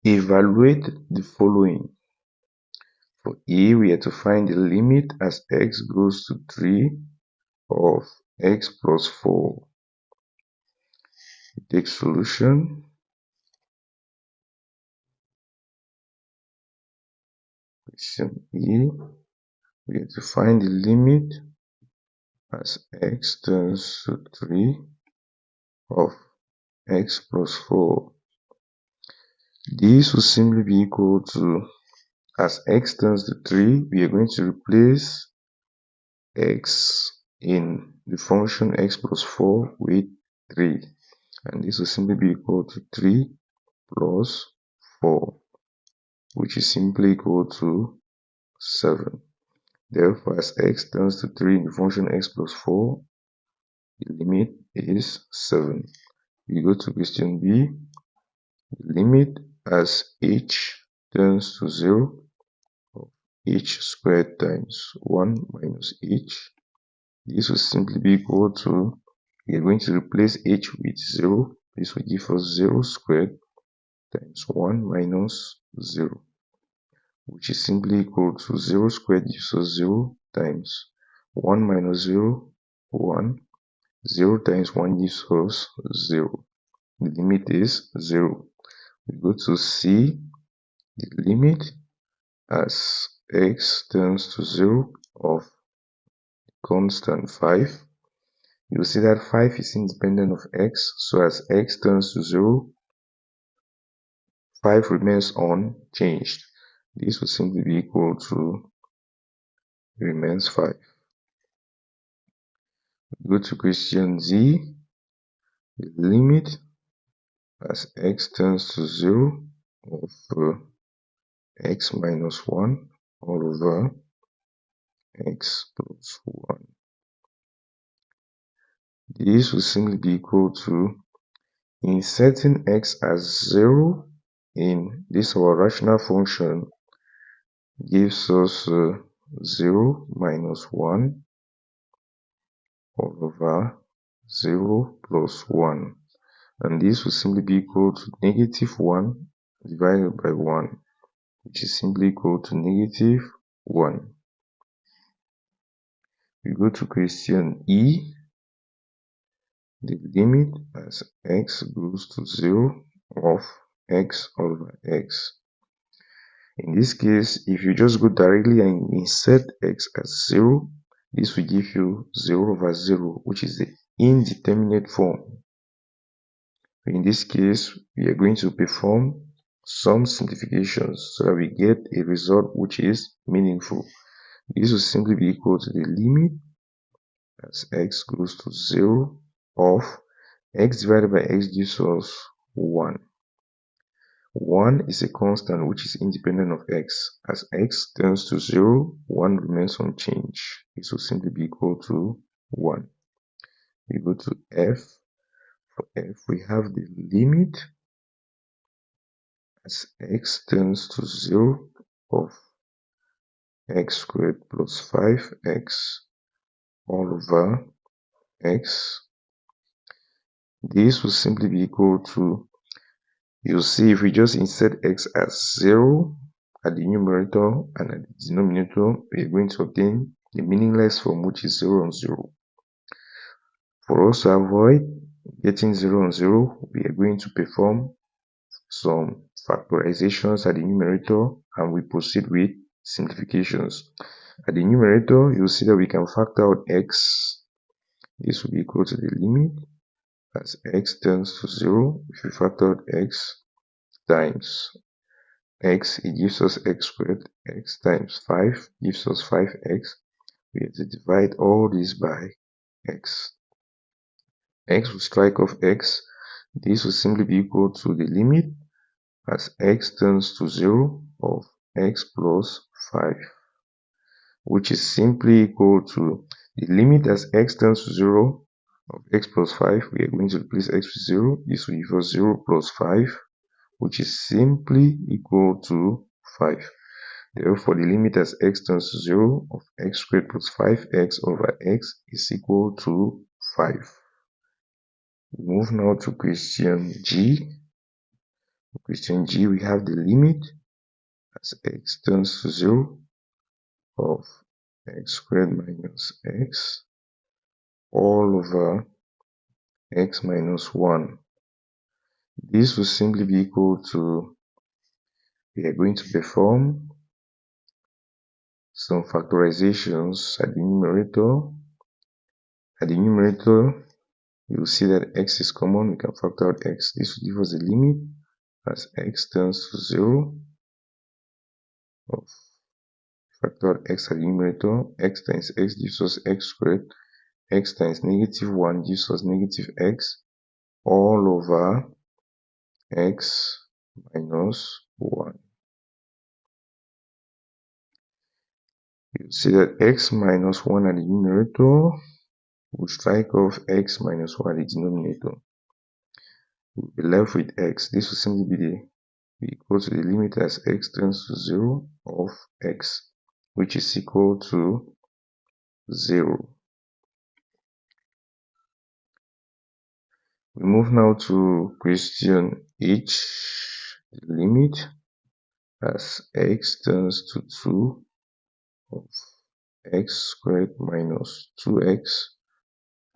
Evaluate the following. For A, we are to find the limit as x goes to 3 of x plus 4. We take solution. Question E, we are to find the limit as x tends to 3 of x plus 4. This will simply be equal to, as x tends to 3, we are going to replace x in the function x plus 4 with 3. And this will simply be equal to 3 plus 4, which is simply equal to 7. Therefore, as x tends to 3 in the function x plus 4, the limit is 7. We go to question B. The limit as h tends to 0 of h squared times 1 minus h. This will simply be equal to, we are going to replace h with 0. This will give us 0 squared times 1 minus 0, which is simply equal to 0 squared gives us 0 times 1 minus 0, 1. 0 times 1 gives us 0. The limit is 0. We go to C. The limit as x tends to 0 of constant 5. You'll see that 5 is independent of x, so as x tends to 0, 5 remains unchanged. This will simply be equal to remains 5. Go to question Z. The limit as x tends to 0 of x minus 1 all over x plus 1. This will simply be equal to inserting x as 0 in this our rational function gives us 0 minus 1 all over 0 plus 1. And this will simply be equal to negative 1 divided by 1, which is simply equal to negative 1. We go to question E. The limit as x goes to 0 of x over x. In this case, if you just go directly and insert x as 0, this will give you 0 over 0, which is the indeterminate form. In this case, we are going to perform some simplifications so that we get a result which is meaningful. This will simply be equal to the limit as x goes to 0 of x divided by x gives us 1. 1 is a constant which is independent of x. As x tends to 0, 1 remains unchanged. This will simply be equal to 1. We go to F. For F, we have the limit as x tends to 0 of x squared plus 5x all over x. This will simply be equal to, you'll see if we just insert x as 0 at the numerator and at the denominator, we are going to obtain the meaningless form which is 0 on 0. For us to avoid getting 0 on 0, we are going to perform some factorizations at the numerator and we proceed with simplifications. At the numerator, you'll see that we can factor out x. This will be equal to the limit as x tends to 0. If we factor out x times x, it gives us x squared. X times 5 gives us 5x. We have to divide all this by x. X will strike off x. This will simply be equal to the limit as x tends to 0 of x plus 5, which is simply equal to the limit as x tends to 0 of x plus 5. We are going to replace x with 0. This will give us 0 plus 5, which is simply equal to 5. Therefore, the limit as x tends to 0 of x squared plus 5x over x is equal to 5. We move now to question G. Question G, we have the limit as x tends to 0 of x squared minus x all over x minus 1. This will simply be equal to, we are going to perform some factorizations at the numerator. At the numerator, you will see that x is common. We can factor out x. This will give us the limit as x tends to 0 of factor out x at the numerator. X times x gives us x squared. X times negative 1 gives us negative x all over x minus 1. You see that x minus 1 at the numerator will strike off x minus 1 at the denominator. We'll be left with x. This will simply be equal to the limit as x tends to 0 of x, which is equal to 0. We move now to question H. The limit as x tends to 2 of x squared minus 2x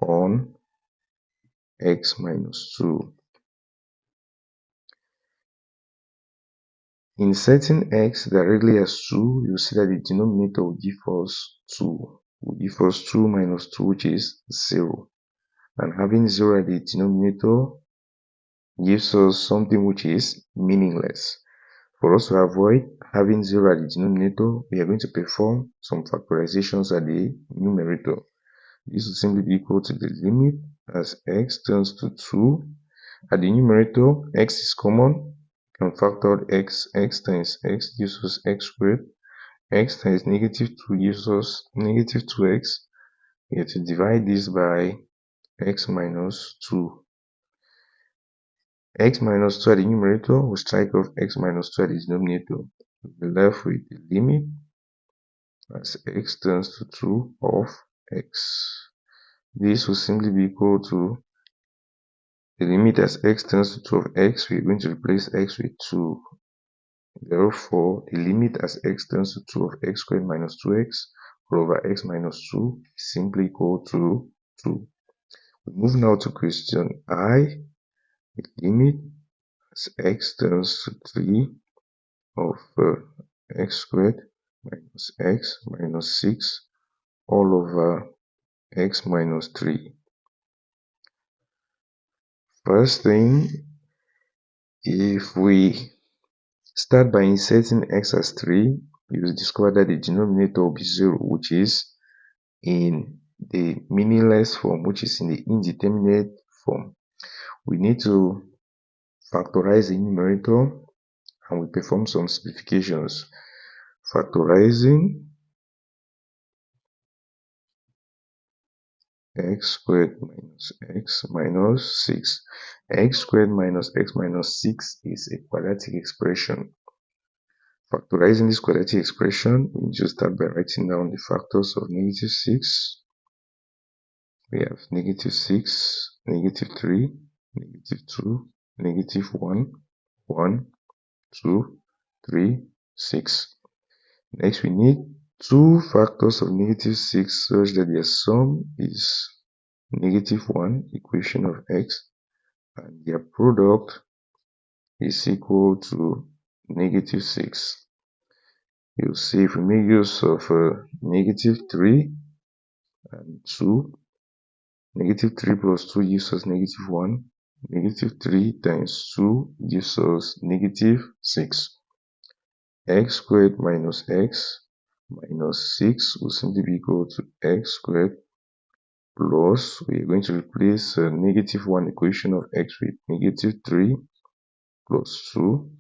on x minus 2. Inserting x directly as 2, you see that the denominator will give us 2. Will give us 2 minus 2, which is 0. And having 0 at the denominator gives us something which is meaningless. For us to avoid having 0 at the denominator, we are going to perform some factorizations at the numerator. This will simply be equal to the limit as x tends to 2. At the numerator, x is common. We can factor out x. X times x gives us x squared. X times negative 2 gives us negative 2x. We have to divide this by x minus 2. X minus 2 at the numerator will strike off x minus 2 at the denominator. We'll be left with the limit as x tends to 2 of x. This will simply be equal to the limit as x tends to 2 of x. We're going to replace x with 2. Therefore, the limit as x tends to 2 of x squared minus 2x over x minus 2 is simply equal to 2. We move now to question I. The limit as x tends to 3 of x squared minus x minus 6 all over x minus 3. First thing, if we start by inserting x as 3, you will discover that the denominator will be 0, which is in the meaningless form, which is in the indeterminate form. We need to factorize the numerator and we perform some simplifications. Factorizing x squared minus x minus 6. X squared minus x minus 6 is a quadratic expression. Factorizing this quadratic expression, we need to start by writing down the factors of negative 6. We have negative 6, negative 3, negative 2, negative 1, 1, 2, 3, 6. Next, we need two factors of negative 6 such that their sum is negative 1, equation of x, and their product is equal to negative 6. You'll see if we make use of negative 3 and 2, negative 3 plus 2 gives us negative 1. Negative 3 times 2 gives us negative 6. X squared minus x minus 6 will simply be equal to x squared plus, we are going to replace negative 1 equation of x with negative 3 plus 2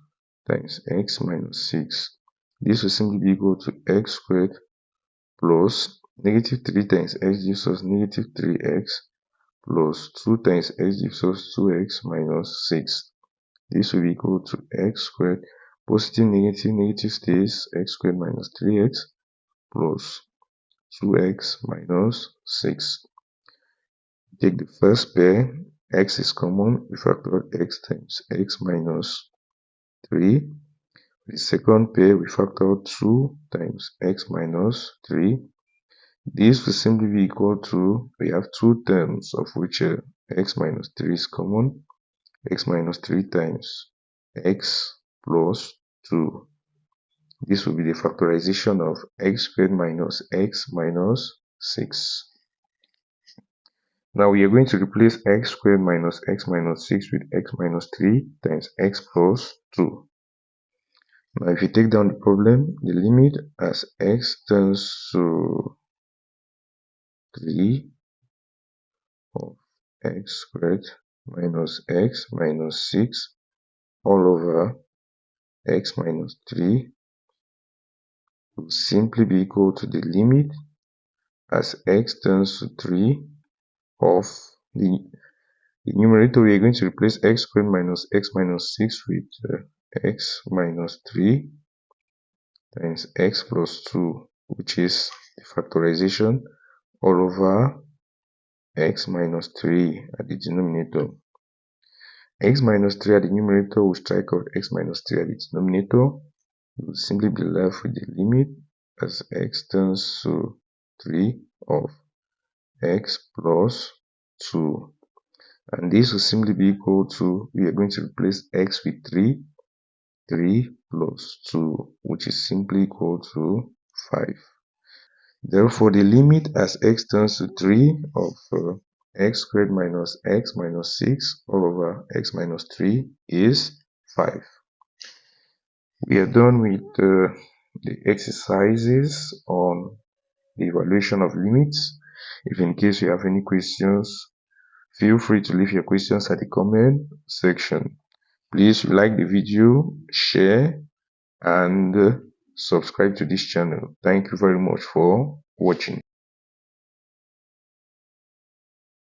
times x minus 6. This will simply be equal to x squared plus negative 3 times x gives us negative 3x plus 2 times x gives us 2x minus 6. This will be equal to x squared, positive negative, negative stays, x squared minus 3x plus 2x minus 6. Take the first pair, x is common, we factor out x times x minus 3. The second pair, we factor out 2 times x minus 3. This will simply be equal to, we have two terms of which x minus 3 is common. X minus 3 times x plus 2. This will be the factorization of x squared minus x minus 6. Now we are going to replace x squared minus x minus 6 with x minus 3 times x plus 2. Now if you take down the problem, the limit as x tends to 3 of x squared minus x minus 6 all over x minus 3 will simply be equal to the limit as x tends to 3 of the numerator. We are going to replace x squared minus x minus 6 with x minus 3 times x plus 2, which is the factorization all over x minus 3 at the denominator. X minus 3 at the numerator will strike off x minus 3 at the denominator. We will simply be left with the limit as x tends to 3 of x plus 2. And this will simply be equal to, we are going to replace x with 3 plus 2, which is simply equal to 5. Therefore, the limit as x tends to 3 of x squared minus x minus 6 all over x minus 3 is 5. We are done with the exercises on the evaluation of limits. If in case you have any questions, feel free to leave your questions at the comment section. Please like the video, share, and subscribe to this channel. Thank you very much for watching.